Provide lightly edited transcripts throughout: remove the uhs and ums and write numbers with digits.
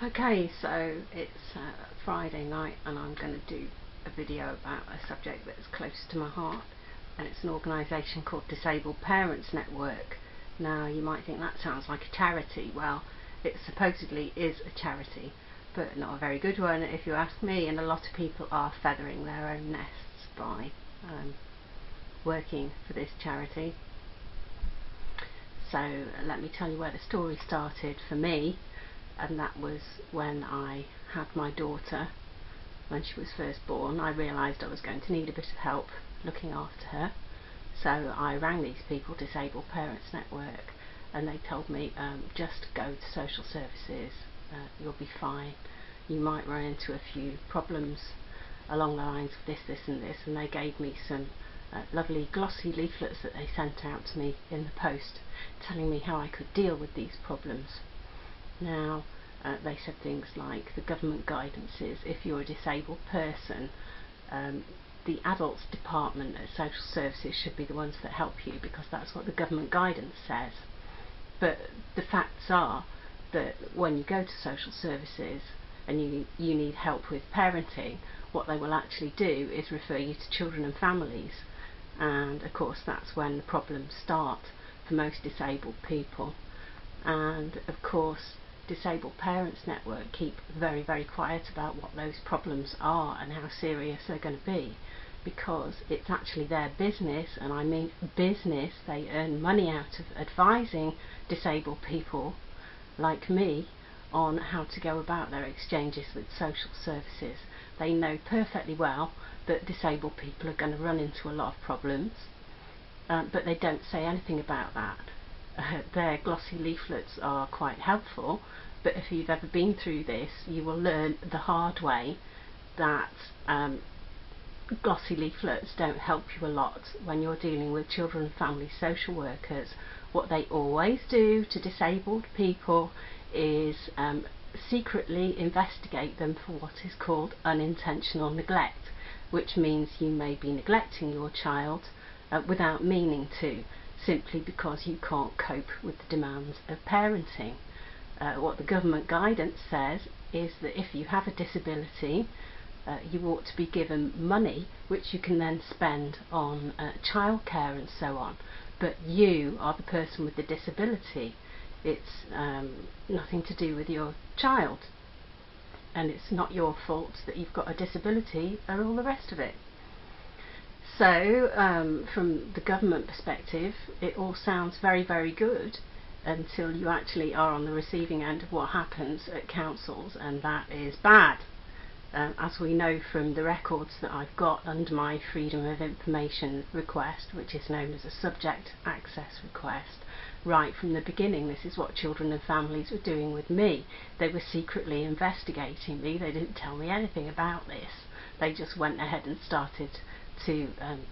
Okay, so it's Friday night and I'm going to do a video about a subject that's close to my heart, and it's an organisation called Disabled Parents Network. Now you might think that sounds like a charity. Well, it supposedly is a charity, but not a very good one if you ask me, and a lot of people are feathering their own nests by working for this charity. So let me tell you where the story started for me, and that was when I had my daughter. When she was first born, I realised I was going to need a bit of help looking after her, so I rang these people, Disabled Parents Network, and they told me just go to social services, you'll be fine. You might run into a few problems along the lines of this and this, and they gave me some lovely glossy leaflets that they sent out to me in the post telling me how I could deal with these problems. Now they said things like the government guidance is if you're a disabled person, the adults department at social services should be the ones that help you, because that's what the government guidance says. But the facts are that when you go to social services and you need help with parenting, what they will actually do is refer you to children and families, and of course that's when the problems start for most disabled people. And of course Disabled Parents Network keep very, very quiet about what those problems are and how serious they're going to be, because it's actually their business, and I mean business. They earn money out of advising disabled people like me on how to go about their exchanges with social services. They know perfectly well that disabled people are going to run into a lot of problems, but they don't say anything about that. Their glossy leaflets are quite helpful, but if you've ever been through this, you will learn the hard way that glossy leaflets don't help you a lot when you're dealing with children and family social workers. What they always do to disabled people is secretly investigate them for what is called unintentional neglect, which means you may be neglecting your child without meaning to, simply because you can't cope with the demands of parenting. What the government guidance says is that if you have a disability, you ought to be given money which you can then spend on childcare and so on, but you are the person with the disability. It's nothing to do with your child, and it's not your fault that you've got a disability and all the rest of it. So from the government perspective, it all sounds very, very good until you actually are on the receiving end of what happens at councils, and that is bad. As we know from the records that I've got under my Freedom of Information request, which is known as a subject access request, right from the beginning, this is what children and families were doing with me. They were secretly investigating me. They didn't tell me anything about this. They just went ahead and started to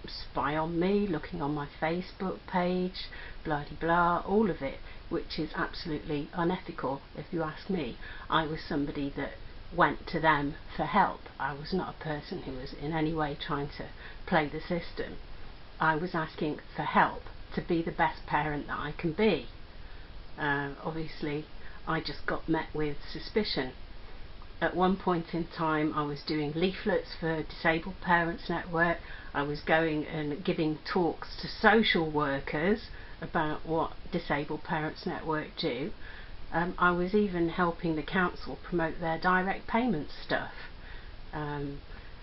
spy on me, looking on my Facebook page, blah de blah, all of it, which is absolutely unethical if you ask me. I was somebody that went to them for help. I was not a person who was in any way trying to play the system. I was asking for help to be the best parent that I can be. Obviously I just got met with suspicion. At one point in time I was doing leaflets for Disabled Parents Network. I was going and giving talks to social workers about what Disabled Parents Network do. I was even helping the council promote their direct payment stuff. And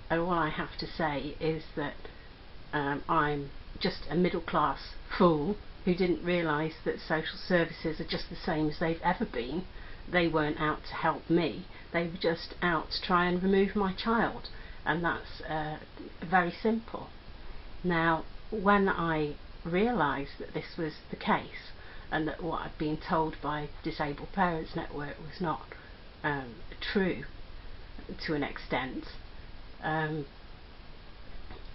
all I have to say is that I'm just a middle class fool who didn't realise that social services are just the same as they've ever been. They weren't out to help me, they were just out to try and remove my child, and that's very simple. Now, when I realised that this was the case, and that what I'd been told by Disabled Parents Network was not true to an extent, I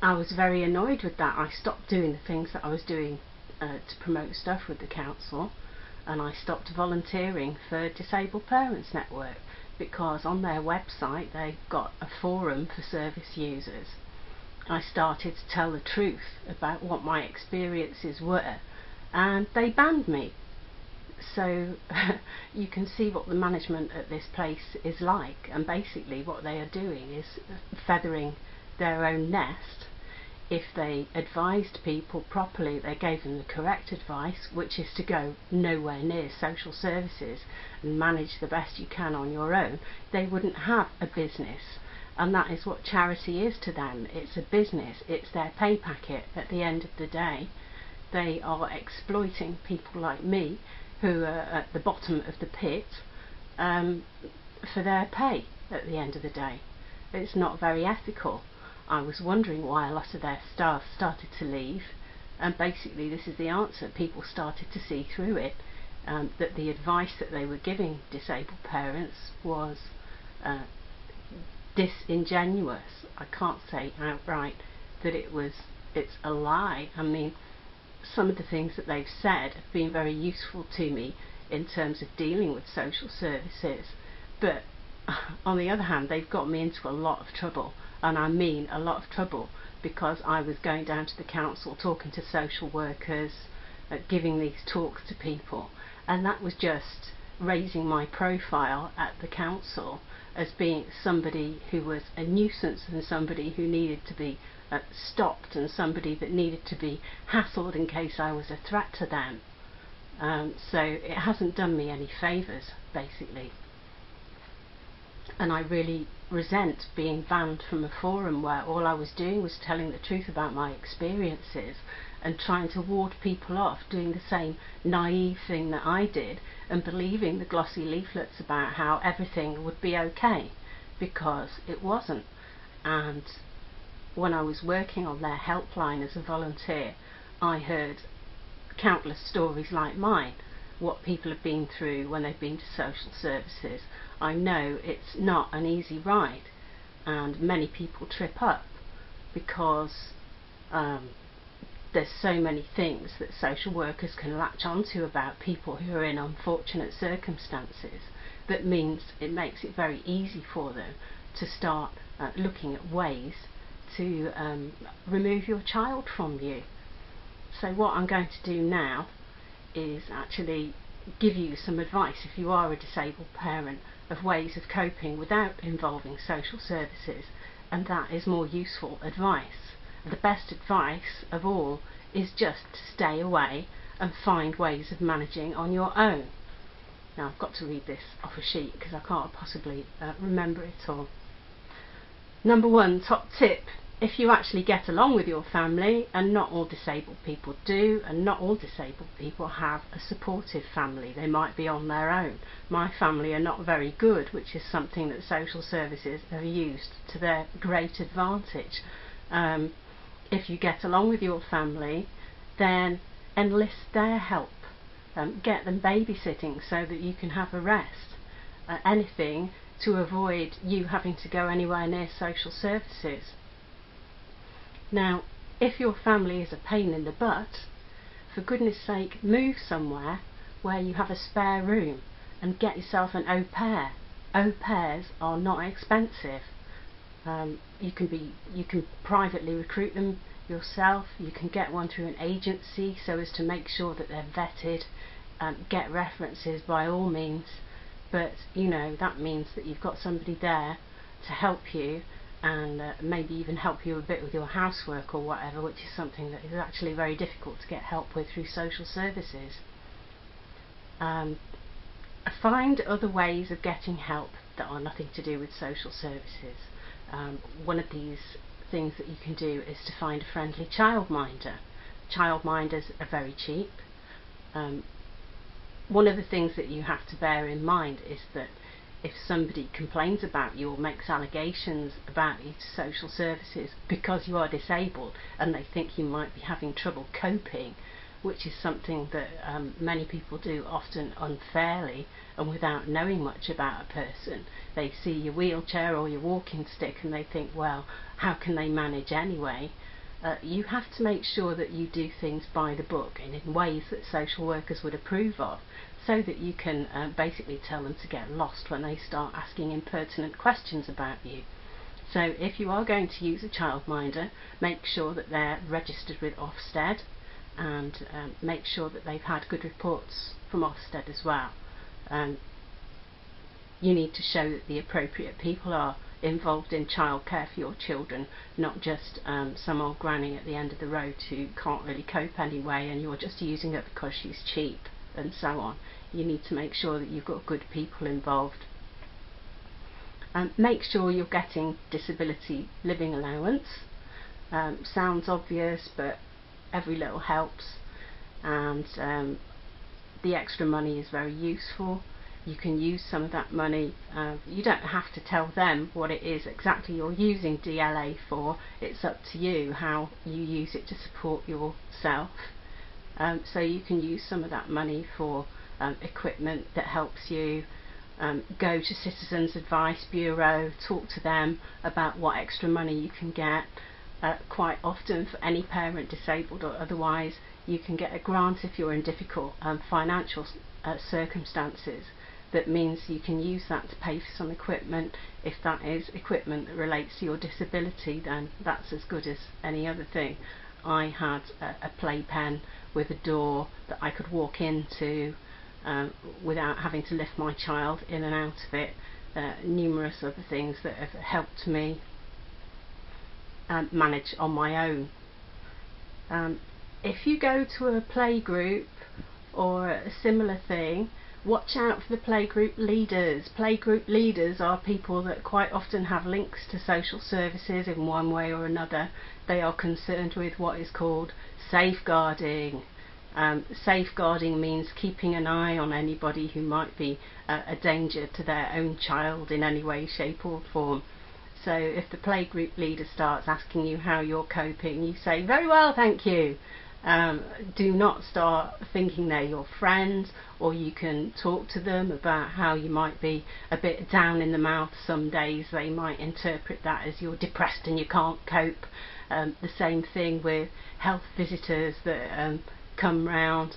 was very annoyed with that. I stopped doing the things that I was doing to promote stuff with the council, and I stopped volunteering for Disabled Parents Network, because on their website they've got a forum for service users. I started to tell the truth about what my experiences were, and they banned me. So you can see what the management at this place is like, and basically what they are doing is feathering their own nest. If they advised people properly, they gave them the correct advice, which is to go nowhere near social services and manage the best you can on your own, they wouldn't have a business. And that is what charity is to them. It's a business, it's their pay packet at the end of the day. They are exploiting people like me, who are at the bottom of the pit, for their pay at the end of the day. It's not very ethical. I was wondering why a lot of their staff started to leave, and basically this is the answer. People started to see through it, that the advice that they were giving disabled parents was disingenuous. I can't say outright that it's a lie. I mean, some of the things that they've said have been very useful to me in terms of dealing with social services, but on the other hand they've got me into a lot of trouble, and I mean a lot of trouble, because I was going down to the council, talking to social workers, giving these talks to people, and that was just raising my profile at the council as being somebody who was a nuisance, and somebody who needed to be stopped, and somebody that needed to be hassled in case I was a threat to them. So it hasn't done me any favours, basically. And I really resent being banned from a forum where all I was doing was telling the truth about my experiences and trying to ward people off doing the same naive thing that I did, and believing the glossy leaflets about how everything would be okay, because it wasn't. And when I was working on their helpline as a volunteer, I heard countless stories like mine, what people have been through when they've been to social services. I know it's not an easy ride, and many people trip up because there's so many things that social workers can latch onto about people who are in unfortunate circumstances, that means it makes it very easy for them to start looking at ways to remove your child from you. So what I'm going to do now is actually give you some advice, if you are a disabled parent, of ways of coping without involving social services, and that is more useful advice. The best advice of all is just to stay away and find ways of managing on your own. Now I've got to read this off a sheet because I can't possibly remember it all. Number 1, top tip: if you actually get along with your family, and not all disabled people do, and not all disabled people have a supportive family, they might be on their own. My family are not very good, which is something that social services have used to their great advantage. If you get along with your family, then enlist their help. Get them babysitting so that you can have a rest. Anything to avoid you having to go anywhere near social services. Now, if your family is a pain in the butt, for goodness sake, move somewhere where you have a spare room and get yourself an au pair. Au pairs are not expensive. You can privately recruit them yourself. You can get one through an agency so as to make sure that they're vetted. Get references by all means, but you know that means that you've got somebody there to help you, and maybe even help you a bit with your housework or whatever, which is something that is actually very difficult to get help with through social services. Find other ways of getting help that are nothing to do with social services. One of these things that you can do is to find a friendly childminder. Childminders are very cheap. One of the things that you have to bear in mind is that if somebody complains about you or makes allegations about you to social services because you are disabled, and they think you might be having trouble coping, which is something that many people do, often unfairly and without knowing much about a person. They see your wheelchair or your walking stick and they think, well, how can they manage anyway? You have to make sure that you do things by the book and in ways that social workers would approve of, so that you can basically tell them to get lost when they start asking impertinent questions about you. So if you are going to use a childminder, make sure that they're registered with Ofsted, and make sure that they've had good reports from from Ofsted as well. You need to show that the appropriate people are involved in childcare for your children, not just some old granny at the end of the road who can't really cope anyway and you're just using her because she's cheap and so on. You need to make sure that you've got good people involved. Make sure you're getting disability living allowance. Sounds obvious, but every little helps, and the extra money is very useful. You can use some of that money. You don't have to tell them what it is exactly you're using DLA for. It's up to you how you use it to support yourself. So you can use some of that money for equipment that helps you. Go to Citizens Advice Bureau, talk to them about what extra money you can get. Quite often, for any parent, disabled or otherwise, you can get a grant if you're in difficult financial circumstances. That means you can use that to pay for some equipment. If that is equipment that relates to your disability, then that's as good as any other thing. I had a playpen with a door that I could walk into without having to lift my child in and out of it. Numerous other things that have helped me manage on my own. If you go to a playgroup or a similar thing, watch out for the playgroup leaders. Playgroup leaders are people that quite often have links to social services in one way or another. They are concerned with what is called safeguarding. Safeguarding means keeping an eye on anybody who might be a danger to their own child in any way, shape or form. So if the playgroup leader starts asking you how you're coping, you say, very well, thank you. Do not start thinking they're your friends, or you can talk to them about how you might be a bit down in the mouth some days. They might interpret that as you're depressed and you can't cope. The same thing with health visitors that come round.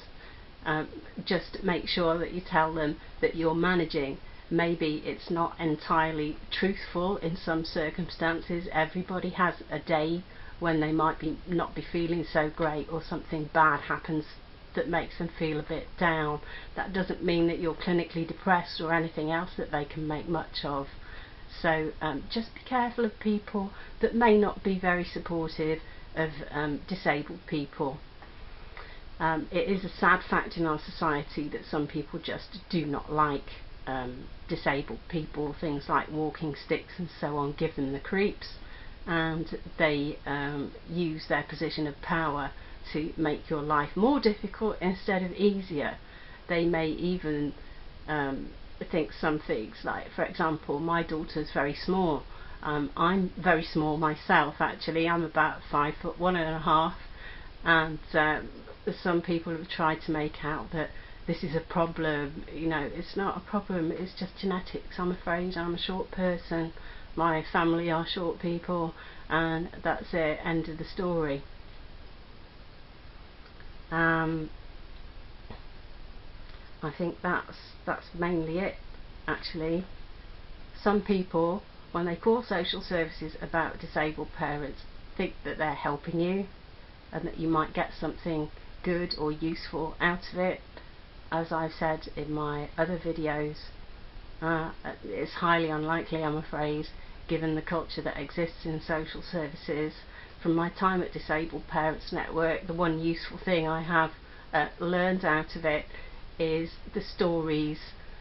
Just make sure that you tell them that you're managing. Maybe it's not entirely truthful in some circumstances. Everybody has a day when they might not be feeling so great, or something bad happens that makes them feel a bit down. That doesn't mean that you're clinically depressed or anything else that they can make much of. So just be careful of people that may not be very supportive of disabled people. It is a sad fact in our society that some people just do not like disabled people. Things like walking sticks and so on give them the creeps, and they use their position of power to make your life more difficult instead of easier. They may even think some things like, for example, my daughter's very small. I'm very small myself, actually. I'm about 5'1½", and some people have tried to make out that this is a problem. You know, it's not a problem, it's just genetics. I'm afraid I'm a short person, my family are short people, and that's it, end of the story. I think that's mainly it, actually. Some people, when they call social services about disabled parents, think that they're helping you and that you might get something good or useful out of it. As I've said in my other videos, it's highly unlikely, I'm afraid, given the culture that exists in social services. From my time at Disabled Parents Network, the one useful thing I have learned out of it is the stories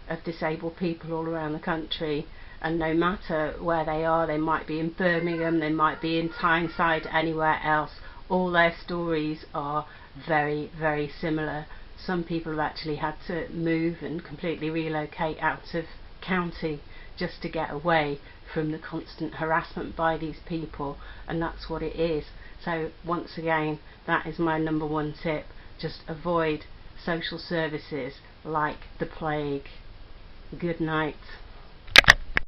of disabled people all around the country, and no matter where they are, they might be in Birmingham, they might be in Tyneside, anywhere else, all their stories are very, very similar. Some people have actually had to move and completely relocate out of county just to get away from the constant harassment by these people, and that's what it is. So once again, that is my number one tip. Just avoid social services like the plague. Good night.